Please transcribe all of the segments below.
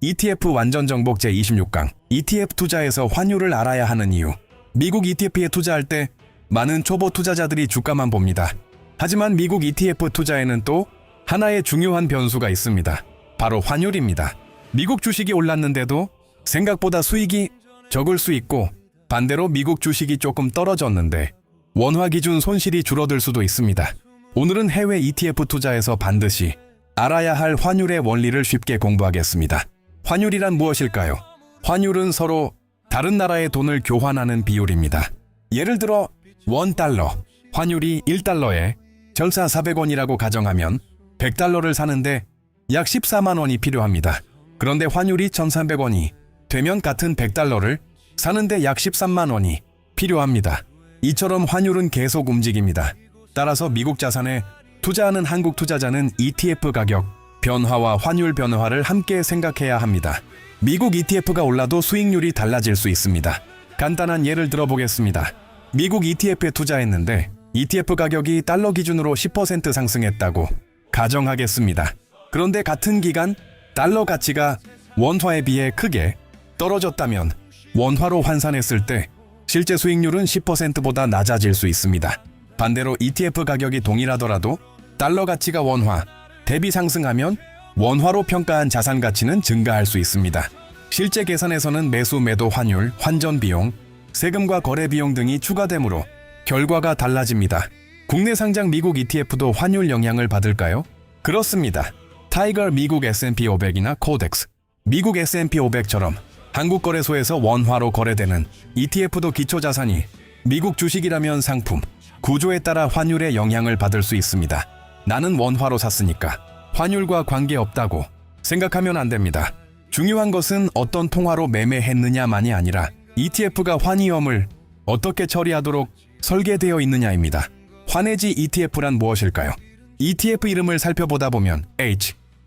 ETF 완전 정복 제26강 ETF 투자에서 환율을 알아야 하는 이유. 미국 ETF에 투자할 때 많은 초보 투자자들이 주가만 봅니다. 하지만 미국 ETF 투자에는 또 하나의 중요한 변수가 있습니다. 바로 환율입니다. 미국 주식이 올랐는데도 생각보다 수익이 적을 수 있고, 반대로 미국 주식이 조금 떨어졌는데 원화 기준 손실이 줄어들 수도 있습니다. 오늘은 해외 ETF 투자에서 반드시 알아야 할 환율의 원리를 쉽게 공부하겠습니다. 환율이란 무엇일까요? 환율은 서로 다른 나라의 돈을 교환하는 비율입니다. 예를 들어 $1, 환율이 $1에 절사 400원이라고 가정하면 100달러를 사는데 약 14만 원이 필요합니다. 그런데 환율이 1,300원이 되면 같은 100달러를 사는데 약 13만 원이 필요합니다. 이처럼 환율은 계속 움직입니다. 따라서 미국 자산에 투자하는 한국 투자자는 ETF 가격 변화와 환율 변화를 함께 생각해야 합니다. 미국 ETF가 올라도 수익률이 달라질 수 있습니다. 간단한 예를 들어보겠습니다. 미국 ETF에 투자했는데 ETF 가격이 달러 기준으로 10% 상승했다고 가정하겠습니다. 그런데 같은 기간 달러 가치가 원화에 비해 크게 떨어졌다면 원화로 환산했을 때 실제 수익률은 10%보다 낮아질 수 있습니다. 반대로 ETF 가격이 동일하더라도 달러 가치가 원화 대비 상승하면 원화로 평가한 자산 가치는 증가할 수 있습니다. 실제 계산에서는 매수 매도 환율, 환전 비용, 세금과 거래 비용 등이 추가되므로 결과가 달라집니다. 국내 상장 미국 ETF도 환율 영향을 받을까요? 그렇습니다. 타이거 미국 S&P 500이나 코덱스, 미국 S&P 500처럼 한국 거래소에서 원화로 거래되는 ETF도 기초자산이 미국 주식이라면 상품, 구조에 따라 환율의 영향을 받을 수 있습니다. 나는 원화로 샀으니까 환율과 관계없다고 생각하면 안 됩니다. 중요한 것은 어떤 통화로 매매했느냐만이 아니라 ETF가 환위험을 어떻게 처리하도록 설계되어 있느냐입니다. 환해지 ETF란 무엇일까요? ETF 이름을 살펴보다 보면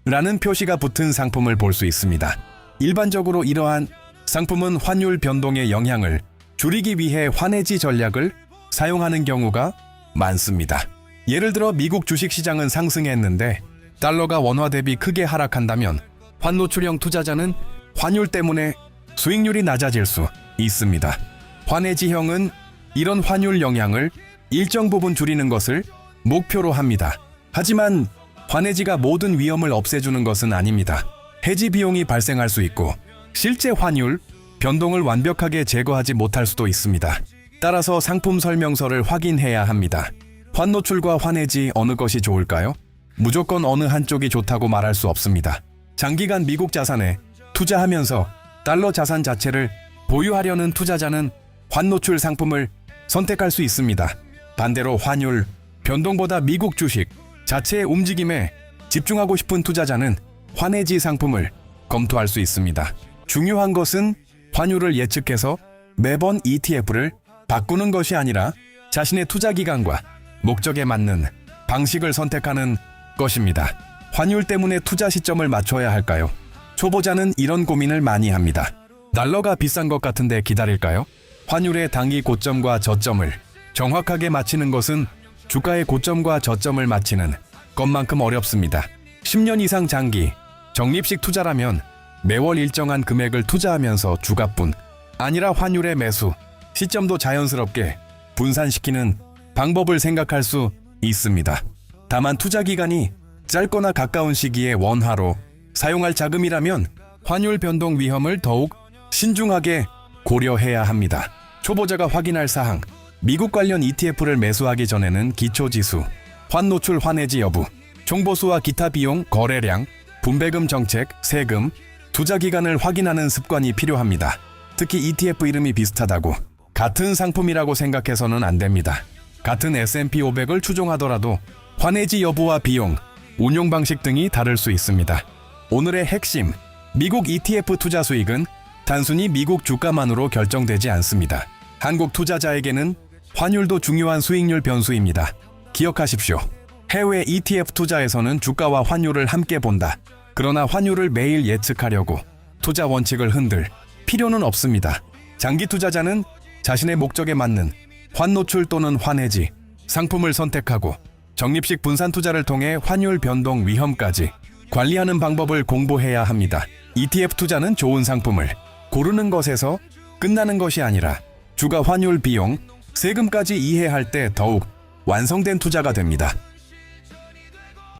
H라는 표시가 붙은 상품을 볼 수 있습니다. 일반적으로 이러한 상품은 환율 변동의 영향을 줄이기 위해 환해지 전략을 사용하는 경우가 많습니다. 예를 들어 미국 주식시장은 상승했는데 달러가 원화 대비 크게 하락한다면 환노출형 투자자는 환율 때문에 수익률이 낮아질 수 있습니다. 환해지형은 이런 환율 영향을 일정 부분 줄이는 것을 목표로 합니다. 하지만 환해지가 모든 위험을 없애주는 것은 아닙니다. 해지 비용이 발생할 수 있고 실제 환율 변동을 완벽하게 제거하지 못할 수도 있습니다. 따라서 상품 설명서를 확인해야 합니다. 환노출과 환해지 어느 것이 좋을까요? 무조건 어느 한쪽이 좋다고 말할 수 없습니다. 장기간 미국 자산에 투자하면서 달러 자산 자체를 보유하려는 투자자는 환노출 상품을 선택할 수 있습니다. 반대로 환율 변동보다 미국 주식 자체의 움직임에 집중하고 싶은 투자자는 환해지 상품을 검토할 수 있습니다. 중요한 것은 환율을 예측해서 매번 ETF를 바꾸는 것이 아니라 자신의 투자 기간과 목적에 맞는 방식을 선택하는 것입니다. 환율 때문에 투자 시점을 맞춰야 할까요? 초보자는 이런 고민을 많이 합니다. 달러가 비싼 것 같은데 기다릴까요? 환율의 단기 고점과 저점을 정확하게 맞히는 것은 주가의 고점과 저점을 맞히는 것만큼 어렵습니다. 10년 이상 장기, 적립식 투자라면 매월 일정한 금액을 투자하면서 주가뿐 아니라 환율의 매수, 시점도 자연스럽게 분산시키는 방법을 생각할 수 있습니다. 다만 투자 기간이 짧거나 가까운 시기에 원화로 사용할 자금이라면 환율 변동 위험을 더욱 신중하게 고려해야 합니다. 초보자가 확인할 사항, 미국 관련 ETF를 매수하기 전에는 기초지수, 환노출 환해지 여부, 총보수와 기타 비용, 거래량, 분배금 정책, 세금, 투자 기간을 확인하는 습관이 필요합니다. 특히 ETF 이름이 비슷하다고 같은 상품이라고 생각해서는 안 됩니다. 같은 S&P 500을 추종하더라도 환해지 여부와 비용, 운용 방식 등이 다를 수 있습니다. 오늘의 핵심, 미국 ETF 투자 수익은 단순히 미국 주가만으로 결정되지 않습니다. 한국 투자자에게는 환율도 중요한 수익률 변수입니다. 기억하십시오. 해외 ETF 투자에서는 주가와 환율을 함께 본다. 그러나 환율을 매일 예측하려고 투자 원칙을 흔들 필요는 없습니다. 장기 투자자는 자신의 목적에 맞는 환노출 또는 환해지 상품을 선택하고 적립식 분산 투자를 통해 환율 변동 위험까지 관리하는 방법을 공부해야 합니다. ETF 투자는 좋은 상품을 고르는 것에서 끝나는 것이 아니라 주가 환율 비용, 세금까지 이해할 때 더욱 완성된 투자가 됩니다.